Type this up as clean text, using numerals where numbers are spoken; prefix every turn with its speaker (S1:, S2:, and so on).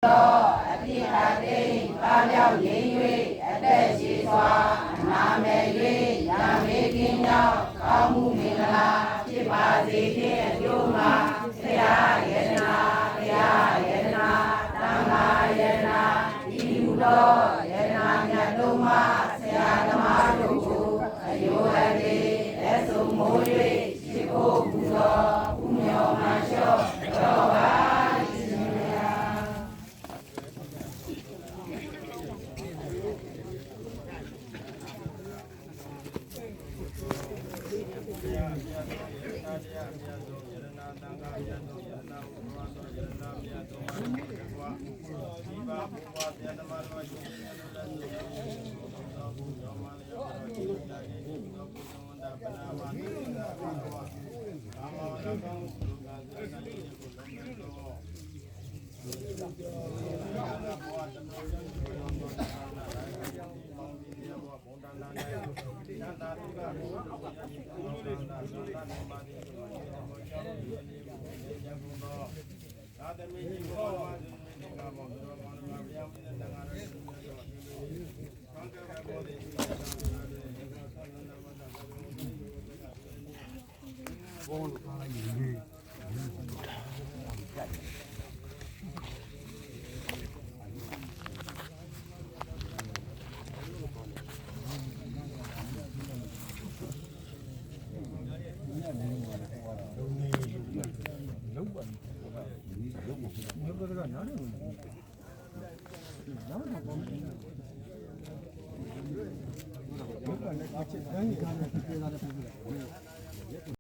S1: အပြစ်အသိပါပြောက်ရင်း၍အသက်ရှိစွာအနာမဲ့၍ရာမေကင်းကြောင့်ကောင်းမှုမင်္ဂလာဖြစ်ပါစေဖြင့်အကျိုးမှာဆရာယေနာတရားယေနာသံဃာယေနာဤဟုသောယေနာမြတ်တို့မှဆရာသမားတို့ကိုအယုအတိလက်ဆုံးမိုး၍ရှိဖို့ပူဇော်ဥမျောမှလျှော့တော်ပါ